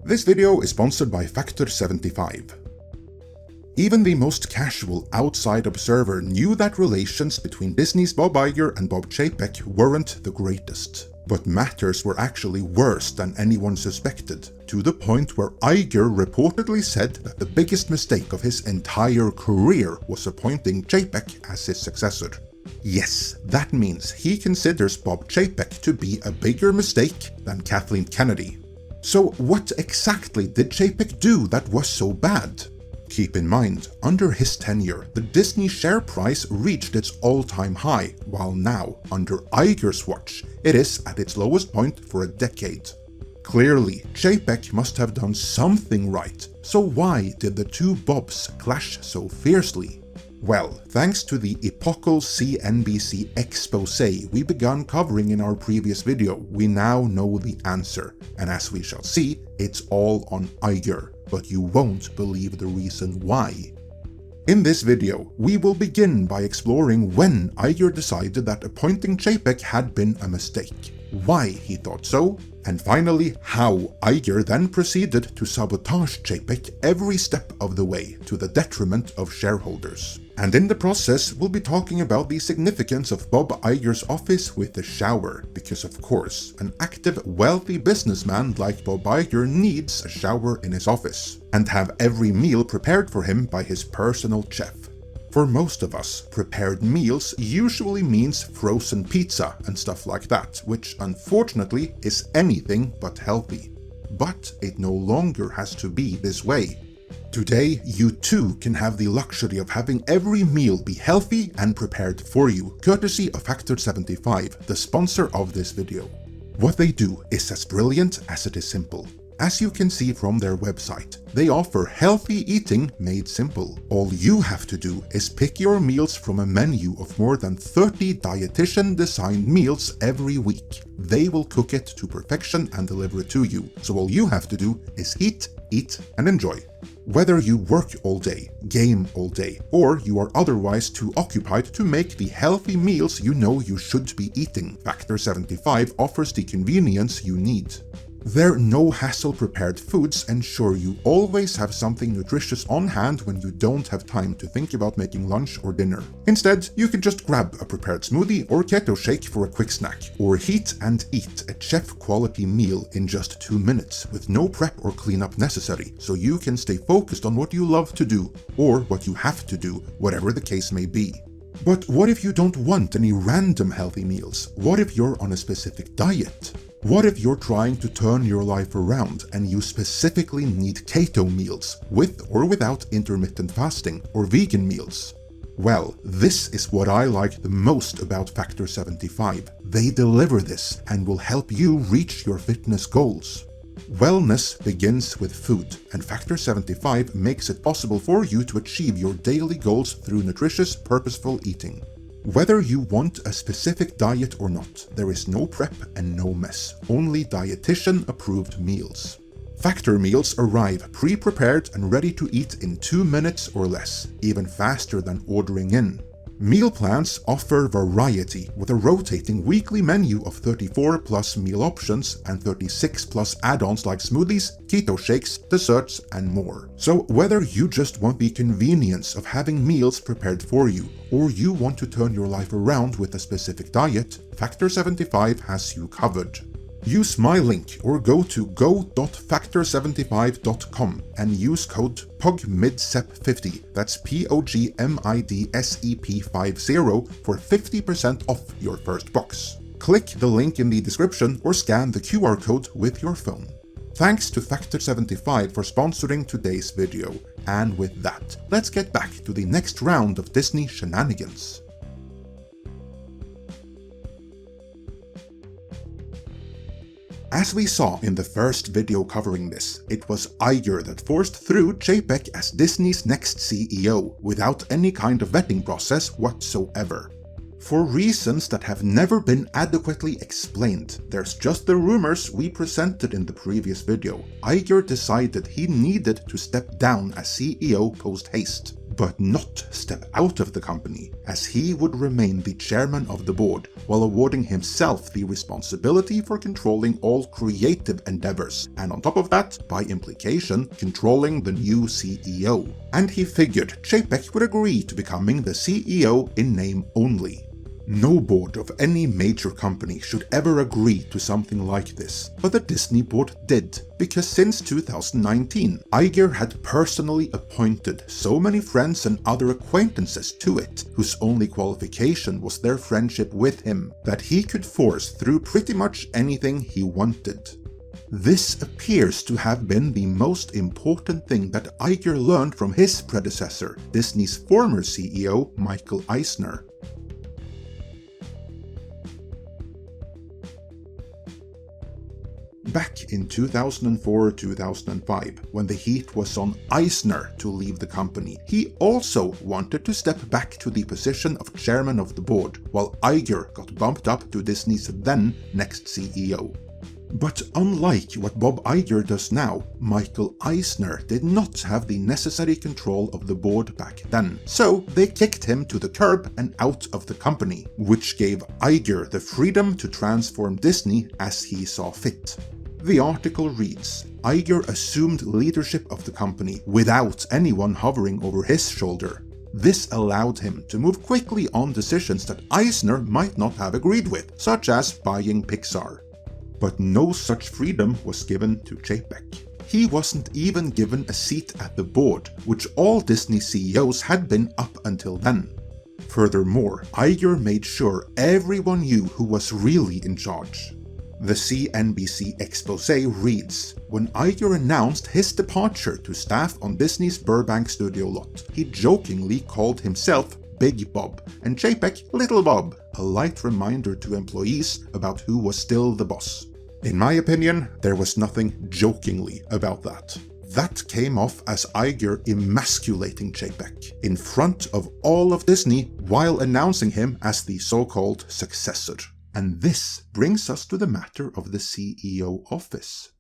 This video is sponsored by Factor 75. Even the most casual outside observer knew that relations between Disney's Bob Iger and Bob Chapek weren't the greatest. But matters were actually worse than anyone suspected, to the point where Iger reportedly said that the biggest mistake of his entire career was appointing Chapek as his successor. Yes, that means he considers Bob Chapek to be a bigger mistake than Kathleen Kennedy. So what exactly did Chapek do that was so bad? Keep in mind, under his tenure, the Disney share price reached its all-time high, while now, under Iger's watch, it is at its lowest point for a decade. Clearly, Chapek must have done something right, so why did the two Bobs clash so fiercely? Well, thanks to the epochal CNBC expose we began covering in our previous video, we now know the answer, and as we shall see, it's all on Iger. But you won't believe the reason why. In this video, we will begin by exploring when Iger decided that appointing Chapek had been a mistake, why he thought so, and finally how Iger then proceeded to sabotage Chapek every step of the way to the detriment of shareholders. And in the process, we'll be talking about the significance of Bob Iger's office with the shower, because of course, an active, wealthy businessman like Bob Iger needs a shower in his office, and have every meal prepared for him by his personal chef. For most of us, prepared meals usually means frozen pizza and stuff like that, which unfortunately is anything but healthy. But it no longer has to be this way. Today, you too can have the luxury of having every meal be healthy and prepared for you, courtesy of Factor 75, the sponsor of this video. What they do is as brilliant as it is simple. As you can see from their website, they offer healthy eating made simple. All you have to do is pick your meals from a menu of more than 30 dietitian-designed meals every week. They will cook it to perfection and deliver it to you, so all you have to do is eat, and enjoy. Whether you work all day, game all day, or you are otherwise too occupied to make the healthy meals you know you should be eating, Factor 75 offers the convenience you need. Their no-hassle prepared foods ensure you always have something nutritious on hand when you don't have time to think about making lunch or dinner. Instead, you can just grab a prepared smoothie or keto shake for a quick snack, or heat and eat a chef-quality meal in just 2 minutes with no prep or cleanup necessary, so you can stay focused on what you love to do, or what you have to do, whatever the case may be. But what if you don't want any random healthy meals? What if you're on a specific diet? What if you're trying to turn your life around and you specifically need keto meals, with or without intermittent fasting, or vegan meals? Well, this is what I like the most about Factor 75. They deliver this and will help you reach your fitness goals. Wellness begins with food, and Factor 75 makes it possible for you to achieve your daily goals through nutritious, purposeful eating. Whether you want a specific diet or not, there is no prep and no mess, only dietitian-approved meals. Factor meals arrive pre-prepared and ready to eat in 2 minutes or less, even faster than ordering in. Meal plans offer variety with a rotating weekly menu of 34 plus meal options and 36 plus add-ons like smoothies, keto shakes, desserts, and more. So whether you just want the convenience of having meals prepared for you, or you want to turn your life around with a specific diet, Factor 75 has you covered. Use my link or go to go.factor75.com and use code POGMIDSEP50, that's POGMIDSEP50 for 50% off your first box. Click the link in the description or scan the QR code with your phone. Thanks to Factor 75 for sponsoring today's video, and with that, let's get back to the next round of Disney shenanigans. As we saw in the first video covering this, it was Iger that forced through Chapek as Disney's next CEO without any kind of vetting process whatsoever. For reasons that have never been adequately explained, there's just the rumors we presented in the previous video. Iger decided he needed to step down as CEO post-haste. but not step out of the company, as he would remain the chairman of the board, while awarding himself the responsibility for controlling all creative endeavors, and on top of that, by implication, controlling the new CEO. And he figured Chapek would agree to becoming the CEO in name only. No board of any major company should ever agree to something like this, but the Disney board did, because since 2019, Iger had personally appointed so many friends and other acquaintances to it, whose only qualification was their friendship with him, that he could force through pretty much anything he wanted. This appears to have been the most important thing that Iger learned from his predecessor, Disney's former CEO, Michael Eisner. Back in 2004-2005, when the heat was on Eisner to leave the company, he also wanted to step back to the position of chairman of the board, while Iger got bumped up to Disney's then next CEO. But unlike what Bob Iger does now, Michael Eisner did not have the necessary control of the board back then, so they kicked him to the curb and out of the company, which gave Iger the freedom to transform Disney as he saw fit. The article reads, Iger assumed leadership of the company without anyone hovering over his shoulder. This allowed him to move quickly on decisions that Eisner might not have agreed with, such as buying Pixar. But no such freedom was given to Chapek. He wasn't even given a seat at the board, which all Disney CEOs had been up until then. Furthermore, Iger made sure everyone knew who was really in charge. The CNBC exposé reads, when Iger announced his departure to staff on Disney's Burbank studio lot, he jokingly called himself Big Bob and Chapek Little Bob, a light reminder to employees about who was still the boss. In my opinion, there was nothing jokingly about that. That came off as Iger emasculating Chapek in front of all of Disney while announcing him as the so-called successor. And this brings us to the matter of the CEO office.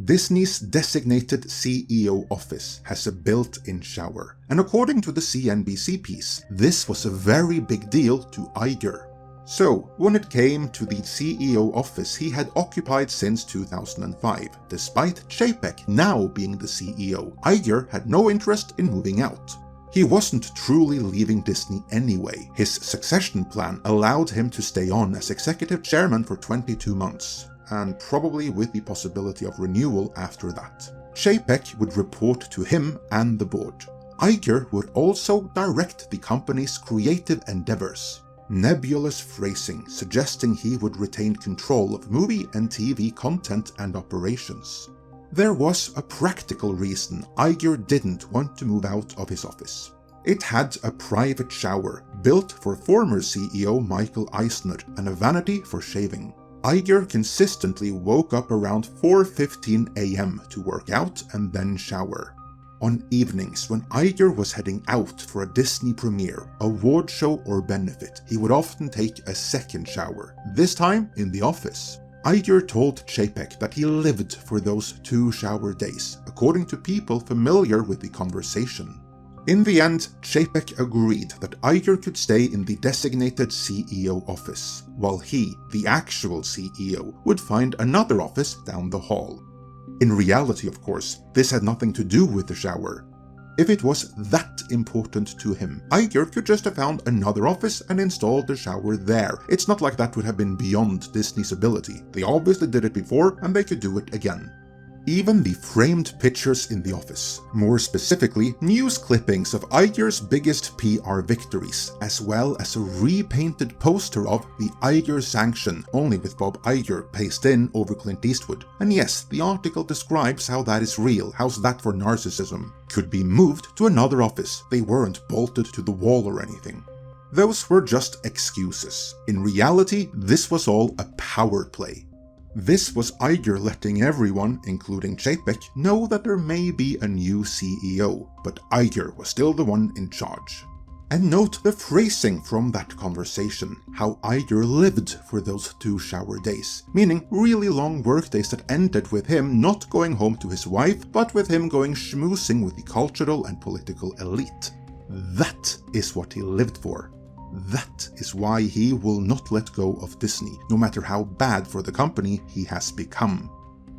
Disney's designated CEO office has a built-in shower, and according to the CNBC piece, this was a very big deal to Iger. So, when it came to the CEO office he had occupied since 2005, despite Chapek now being the CEO, Iger had no interest in moving out. He wasn't truly leaving Disney anyway. His succession plan allowed him to stay on as executive chairman for 22 months. And probably with the possibility of renewal after that. Chapek would report to him and the board. Iger would also direct the company's creative endeavors. Nebulous phrasing suggesting he would retain control of movie and TV content and operations. There was a practical reason Iger didn't want to move out of his office. It had a private shower built for former CEO Michael Eisner and a vanity for shaving. Iger consistently woke up around 4:15 AM to work out and then shower. On evenings when Iger was heading out for a Disney premiere, award show or benefit, he would often take a second shower, this time in the office. Iger told Chapek that he lived for those 2 shower days, according to people familiar with the conversation. In the end, Chapek agreed that Iger could stay in the designated CEO office, while he, the actual CEO, would find another office down the hall. In reality, of course, this had nothing to do with the shower. If it was that important to him, Iger could just have found another office and installed the shower there. It's not like that would have been beyond Disney's ability. They obviously did it before, and they could do it again. Even the framed pictures in the office, more specifically news clippings of Iger's biggest PR victories, as well as a repainted poster of the Iger Sanction, only with Bob Iger pasted in over Clint Eastwood. And yes, the article describes how that is real, how's that for narcissism, could be moved to another office. They weren't bolted to the wall or anything. Those were just excuses. In reality, this was all a power play. This was Iger letting everyone, including Chapek, know that there may be a new CEO, but Iger was still the one in charge. And note the phrasing from that conversation, how Iger lived for those 2 shower days, meaning really long work days that ended with him not going home to his wife, but with him going schmoozing with the cultural and political elite. That is what he lived for. That is why he will not let go of Disney, no matter how bad for the company he has become.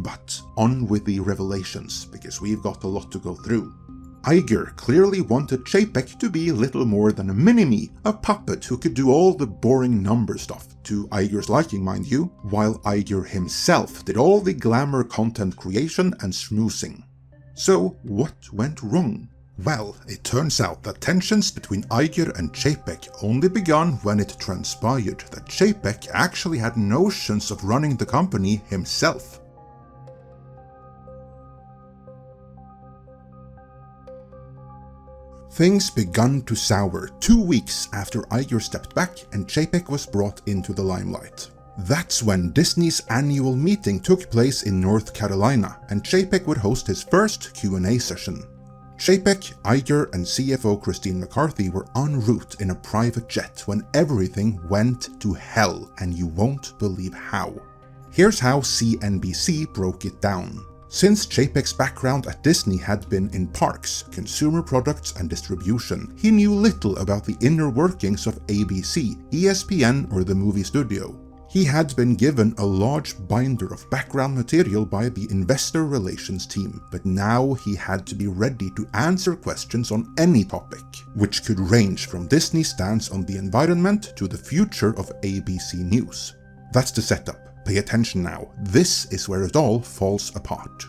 But on with the revelations, because we've got a lot to go through. Iger clearly wanted Chapek to be little more than a mini-me, a puppet who could do all the boring number stuff, to Iger's liking mind you, while Iger himself did all the glamour content creation and schmoozing. So what went wrong? Well, it turns out that tensions between Iger and Chapek only began when it transpired that Chapek actually had notions of running the company himself. Things began to sour 2 weeks after Iger stepped back and Chapek was brought into the limelight. That's when Disney's annual meeting took place in North Carolina and Chapek would host his first Q&A session. Chapek, Iger and CFO Christine McCarthy were en route in a private jet when everything went to hell, and you won't believe how. Here's how CNBC broke it down. Since Chapek's background at Disney had been in parks, consumer products and distribution, he knew little about the inner workings of ABC, ESPN or the movie studio. He had been given a large binder of background material by the investor relations team, but now he had to be ready to answer questions on any topic, which could range from Disney's stance on the environment to the future of ABC News. That's the setup. Pay attention now. This is where it all falls apart.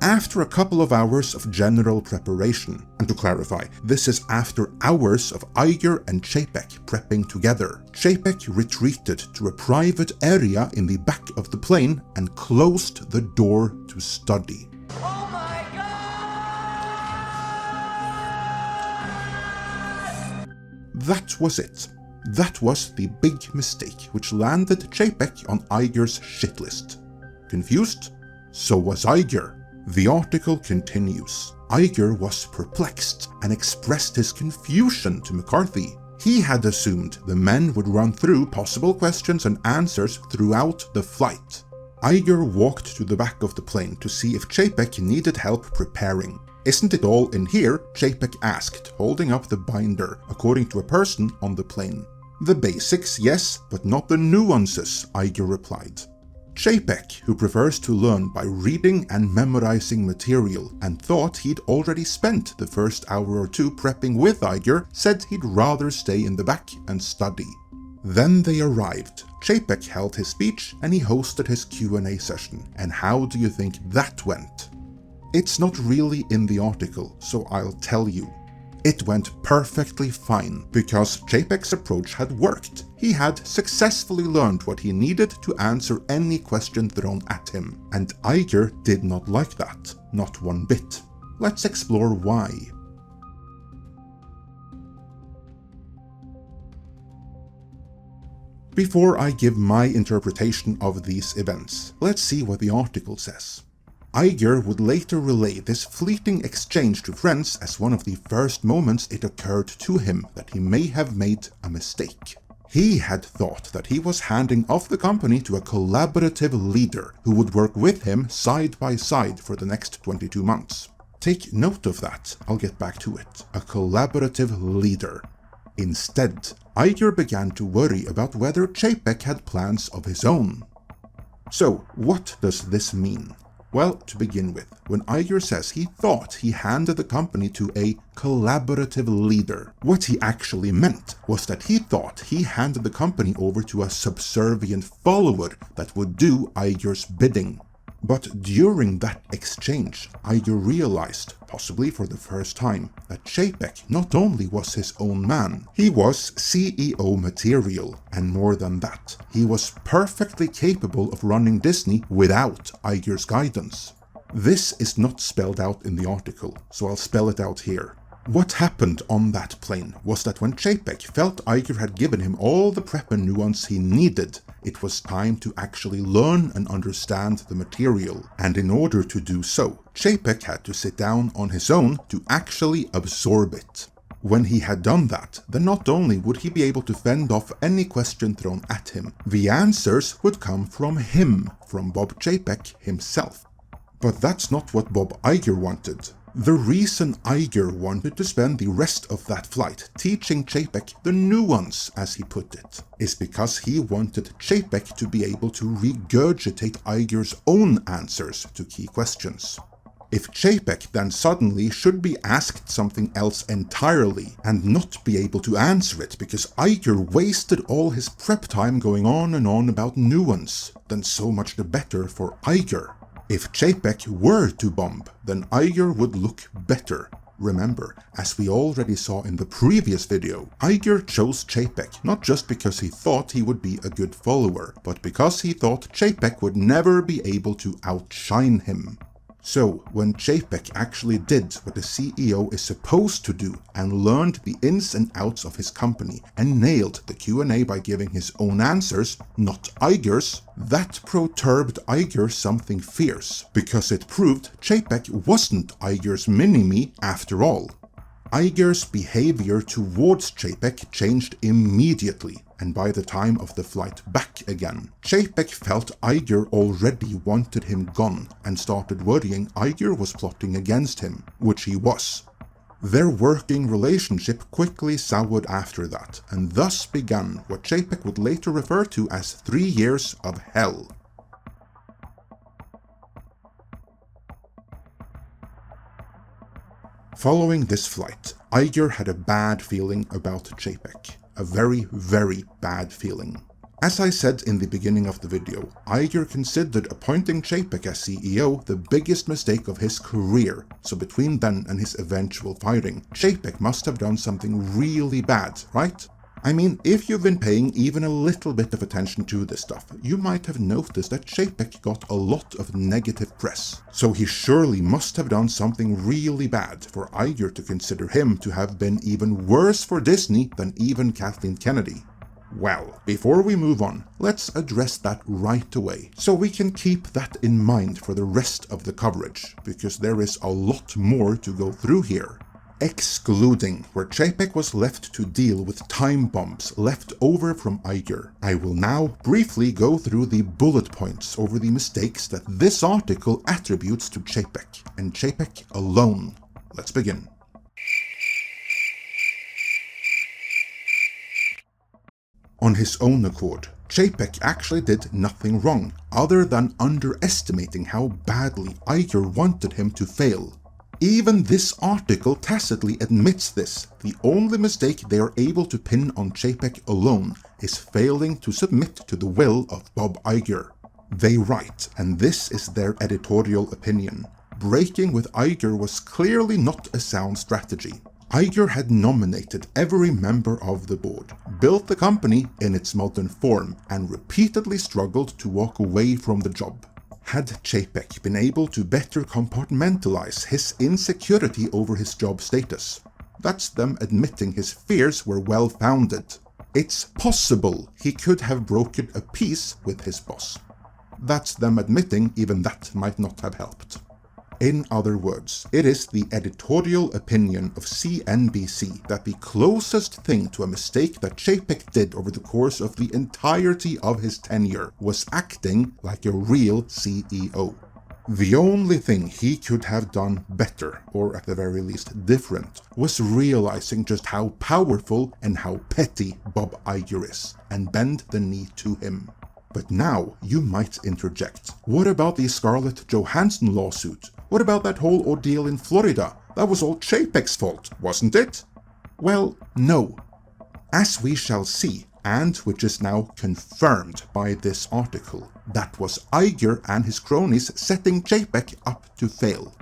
After a couple of hours of general preparation, and to clarify, this is after hours of Iger and Chapek prepping together, Chapek retreated to a private area in the back of the plane and closed the door to study. Oh my God! That was it. That was the big mistake which landed Chapek on Iger's shit list. Confused? So was Iger. The article continues. Iger was perplexed and expressed his confusion to McCarthy. He had assumed the men would run through possible questions and answers throughout the flight. Iger walked to the back of the plane to see if Chapek needed help preparing. "Isn't it all in here?" Chapek asked, holding up the binder, according to a person on the plane. "The basics, yes, but not the nuances," Iger replied. Chapek, who prefers to learn by reading and memorizing material and thought he'd already spent the first hour or two prepping with Iger, said he'd rather stay in the back and study. Then they arrived. Chapek held his speech and he hosted his Q&A session. And how do you think that went? It's not really in the article, so I'll tell you. It went perfectly fine, because Chapek's approach had worked. He had successfully learned what he needed to answer any question thrown at him, and Iger did not like that, not one bit. Let's explore why. Before I give my interpretation of these events, let's see what the article says. Iger would later relay this fleeting exchange to friends as one of the first moments it occurred to him that he may have made a mistake. He had thought that he was handing off the company to a collaborative leader who would work with him side by side for the next 22 months. Take note of that, I'll get back to it. A collaborative leader. Instead, Iger began to worry about whether Chapek had plans of his own. So, what does this mean? Well, to begin with, when Iger says he thought he handed the company to a collaborative leader, what he actually meant was that he thought he handed the company over to a subservient follower that would do Iger's bidding. But during that exchange, Iger realized, possibly for the first time, that Chapek not only was his own man, he was CEO material, and more than that, he was perfectly capable of running Disney without Iger's guidance. This is not spelled out in the article, so I'll spell it out here. What happened on that plane was that when Chapek felt Iger had given him all the prep and nuance he needed, it was time to actually learn and understand the material, and in order to do so, Chapek had to sit down on his own to actually absorb it. When he had done that, then not only would he be able to fend off any question thrown at him, the answers would come from him, from Bob Chapek himself. But that's not what Bob Iger wanted. The reason Iger wanted to spend the rest of that flight teaching Chapek the nuance, as he put it, is because he wanted Chapek to be able to regurgitate Iger's own answers to key questions. If Chapek then suddenly should be asked something else entirely and not be able to answer it because Iger wasted all his prep time going on and on about nuance, then so much the better for Iger. If Chapek were to bomb, then Iger would look better. Remember, as we already saw in the previous video, Iger chose Chapek not just because he thought he would be a good follower, but because he thought Chapek would never be able to outshine him. So, when Chapek actually did what a CEO is supposed to do and learned the ins and outs of his company and nailed the Q&A by giving his own answers, not Iger's, that perturbed Iger something fierce, because it proved Chapek wasn't Iger's mini-me after all. Iger's behavior towards Chapek changed immediately, and by the time of the flight back again, Chapek felt Iger already wanted him gone and started worrying Iger was plotting against him, which he was. Their working relationship quickly soured after that, and thus began what Chapek would later refer to as 3 years of hell. Following this flight, Iger had a bad feeling about Chapek. A very, very bad feeling. As I said in the beginning of the video, Iger considered appointing Chapek as CEO the biggest mistake of his career, so between then and his eventual firing, Chapek must have done something really bad, right? I mean, if you've been paying even a little bit of attention to this stuff, you might have noticed that Chapek got a lot of negative press. So he surely must have done something really bad for Iger to consider him to have been even worse for Disney than even Kathleen Kennedy. Well, before we move on, let's address that right away, so we can keep that in mind for the rest of the coverage, because there is a lot more to go through here. Excluding where Chapek was left to deal with time bombs left over from Iger, I will now briefly go through the bullet points over the mistakes that this article attributes to Chapek, and Chapek alone. Let's begin. On his own accord, Chapek actually did nothing wrong, other than underestimating how badly Iger wanted him to fail. Even this article tacitly admits this. The only mistake they are able to pin on Chapek alone is failing to submit to the will of Bob Iger. They write, and this is their editorial opinion, breaking with Iger was clearly not a sound strategy. Iger had nominated every member of the board, built the company in its modern form, and repeatedly struggled to walk away from the job. Had Chapek been able to better compartmentalize his insecurity over his job status? That's them admitting his fears were well-founded. It's possible he could have broken a peace with his boss. That's them admitting even that might not have helped. In other words, it is the editorial opinion of CNBC that the closest thing to a mistake that Chapek did over the course of the entirety of his tenure was acting like a real CEO. The only thing he could have done better, or at the very least different, was realizing just how powerful and how petty Bob Iger is, and bend the knee to him. But now you might interject. What about the Scarlett Johansson lawsuit? What about that whole ordeal in Florida? That was all Chapek's fault, wasn't it? Well, no. As we shall see, and which is now confirmed by this article, that was Iger and his cronies setting Chapek up to fail.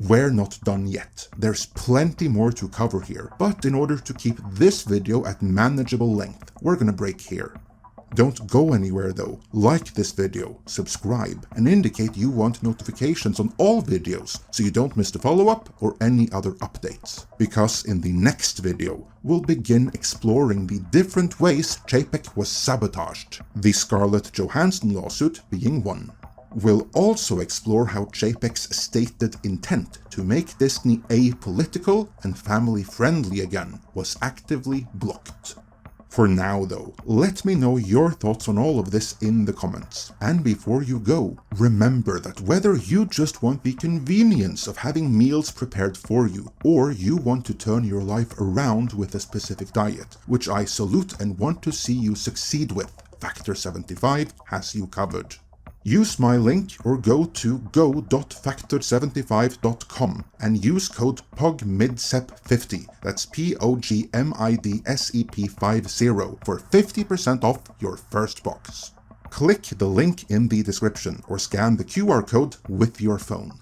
We're not done yet. There's plenty more to cover here, but in order to keep this video at manageable length, we're gonna break here. Don't go anywhere though, like this video, subscribe, and indicate you want notifications on all videos so you don't miss the follow-up or any other updates. Because in the next video, we'll begin exploring the different ways Chapek was sabotaged, the Scarlett Johansson lawsuit being one. We'll also explore how Chapek's stated intent to make Disney apolitical and family-friendly again was actively blocked. For now though, let me know your thoughts on all of this in the comments. And before you go, remember that whether you just want the convenience of having meals prepared for you, or you want to turn your life around with a specific diet, which I salute and want to see you succeed with, Factor 75 has you covered. Use my link or go to go.factor75.com and use code POGMIDSEP50, that's POGMIDSEP50, for 50% off your first box. Click the link in the description or scan the QR code with your phone.